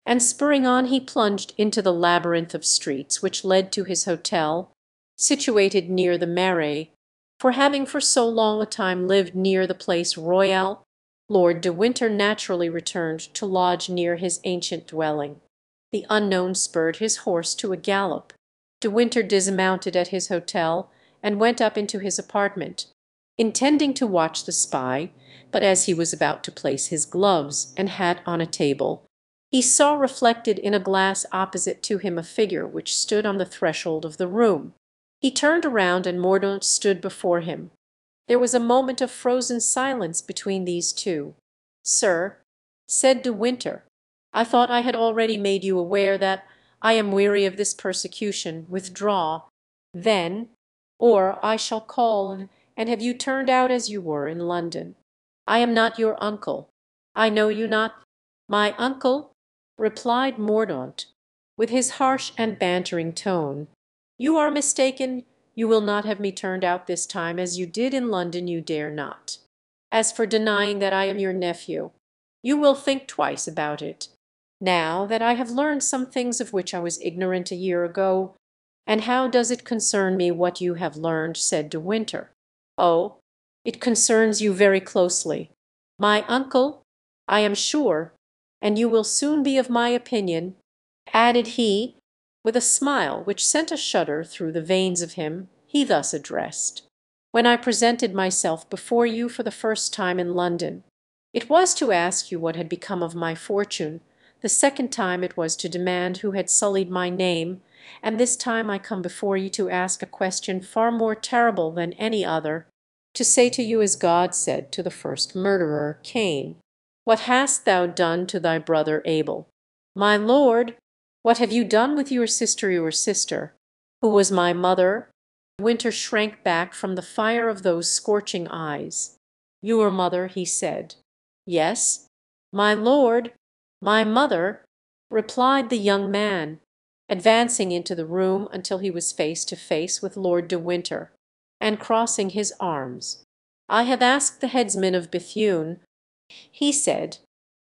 and spurring on he plunged into the labyrinth of streets which led to his hotel, situated near the Marais, for having for so long a time lived near the Place Royale, Lord de Winter naturally returned to lodge near his ancient dwelling. The unknown spurred his horse to a gallop. De Winter dismounted at his hotel and went up into his apartment, intending to watch the spy, but as he was about to place his gloves and hat on a table, he saw reflected in a glass opposite to him a figure which stood on the threshold of the room. He turned around and Mordaunt stood before him. There was a moment of frozen silence between these two. "Sir," said De Winter, "I thought I had already made you aware that I am weary of this persecution. Withdraw, then, or I shall call and have you turned out as you were in London. I am not your uncle. I know you not." "My uncle?" replied Mordaunt, with his harsh and bantering tone. "You are mistaken. You will not have me turned out this time as you did in London. You dare not. As for denying that I am your nephew, you will think twice about it. Now that I have learned some things of which I was ignorant a year ago—" "And how does it concern me what you have learned?" said De Winter. "Oh, it concerns you very closely. My uncle, I am sure, and you will soon be of my opinion," added he, with a smile which sent a shudder through the veins of him he thus addressed, "when I presented myself before you for the first time in London, it was to ask you what had become of my fortune, the second time it was to demand who had sullied my name, and this time I come before you to ask a question far more terrible than any other, to say to you as God said to the first murderer, Cain, 'What hast thou done to thy brother Abel?' My lord, what have you done with your sister, who was my mother?" Winter shrank back from the fire of those scorching eyes. "Your mother," he said. "Yes, my lord, my mother," replied the young man, advancing into the room until he was face to face with Lord de Winter, and crossing his arms. "I have asked the headsman of Bethune," he said,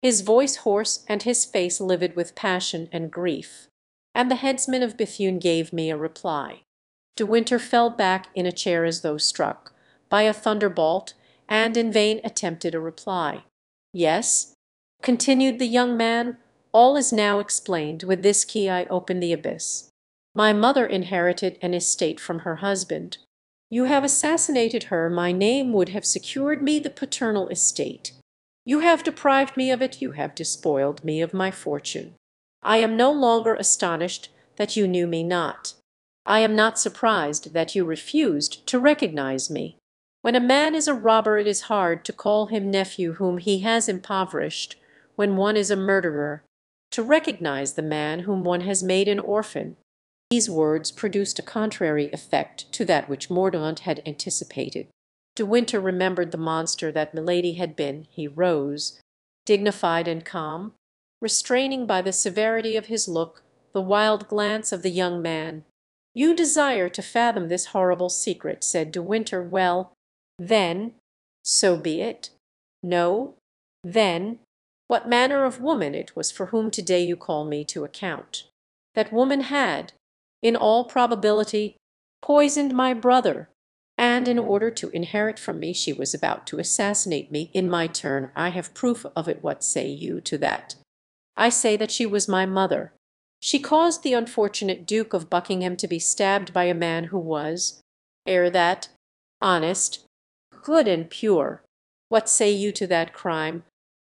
his voice hoarse and his face livid with passion and grief, "and the headsman of Bethune gave me a reply." De Winter fell back in a chair as though struck by a thunderbolt, and in vain attempted a reply. "Yes," continued the young man, "all is now explained. With this key I open the abyss. My mother inherited an estate from her husband. You have assassinated her. My name would have secured me the paternal estate. You have deprived me of it. You have despoiled me of my fortune. I am no longer astonished that you knew me not. I am not surprised that you refused to recognize me. When a man is a robber it is hard to call him nephew whom he has impoverished; when one is a murderer, to recognize the man whom one has made an orphan." These words produced a contrary effect to that which Mordaunt had anticipated. De Winter remembered the monster that Milady had been. He rose, dignified and calm, restraining by the severity of his look the wild glance of the young man. "You desire to fathom this horrible secret," said De Winter. "Well, then, so be it. No, then, what manner of woman it was for whom today you call me to account. That woman had, in all probability, poisoned my brother, and in order to inherit from me she was about to assassinate me in my turn. I have proof of it. What say you to that? I say that she was my mother. She caused the unfortunate Duke of Buckingham to be stabbed by a man who was, ere that, honest, good and pure. What say you to that crime,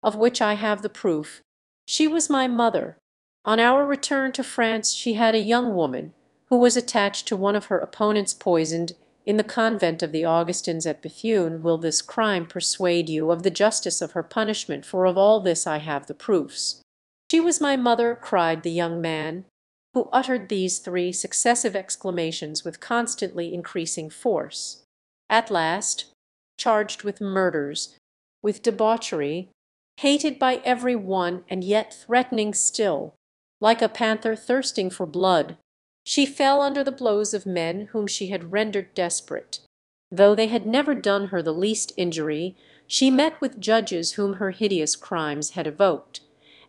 of which I have the proof? She was my mother. On our return to France she had a young woman, who was attached to one of her opponents, poisoned in the convent of the Augustins at Bethune. Will this crime persuade you of the justice of her punishment? For of all this I have the proofs." "She was my mother," cried the young man, who uttered these three successive exclamations with constantly increasing force. At last, charged with murders, with debauchery, hated by every one, and yet threatening still, like a panther thirsting for blood, she fell under the blows of men whom she had rendered desperate. Though they had never done her the least injury, she met with judges whom her hideous crimes had evoked,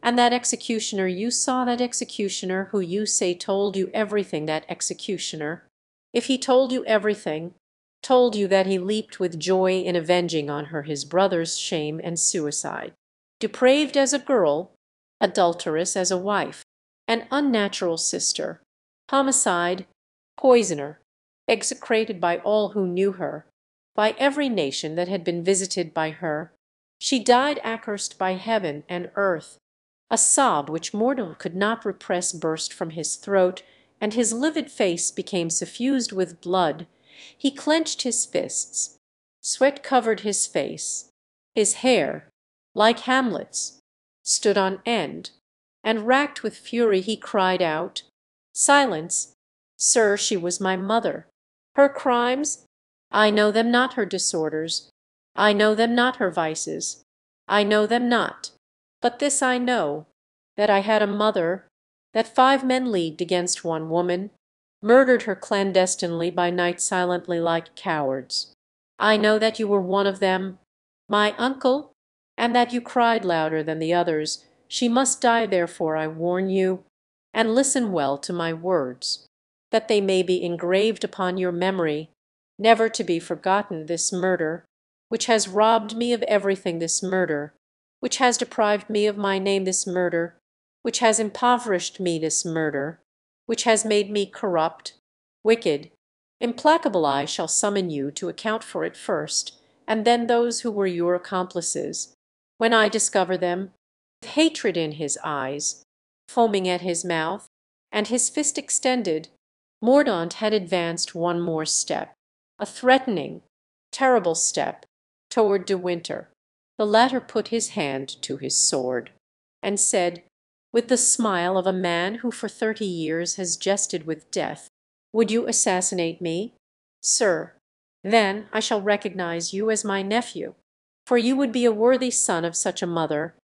And that executioner, you saw that executioner who you say told you everything, that executioner, if he told you everything, told you that he leaped with joy in avenging on her his brother's shame and suicide. Depraved as a girl, adulterous as a wife, an unnatural sister, homicide, poisoner, execrated by all who knew her, by every nation that had been visited by her, she died accursed by heaven and earth. A sob which Mordaunt could not repress burst from his throat, and his livid face became suffused with blood. He clenched his fists. Sweat covered his face. His hair, like Hamlet's, stood on end, and racked with fury he cried out, "Silence! Sir, she was my mother. Her crimes? I know them not, her disorders. I know them not, her vices. I know them not. But this I know, that I had a mother, that 5 men leagued against one woman, murdered her clandestinely by night silently like cowards. I know that you were one of them, my uncle, and that you cried louder than the others, 'She must die, therefore I warn you, and listen well to my words, that they may be engraved upon your memory, never to be forgotten, this murder, which has robbed me of everything, this murder, which has deprived me of my name, this murder, which has impoverished me, this murder, which has made me corrupt, wicked, implacable. I shall summon you to account for it first, and then those who were your accomplices, when I discover them.' With hatred in his eyes, foaming at his mouth, and his fist extended, Mordaunt had advanced one more step, a threatening, terrible step, toward De Winter. The latter put his hand to his sword, and said, with the smile of a man who for 30 years has jested with death, "Would you assassinate me? Sir, then I shall recognize you as my nephew, for you would be a worthy son of such a mother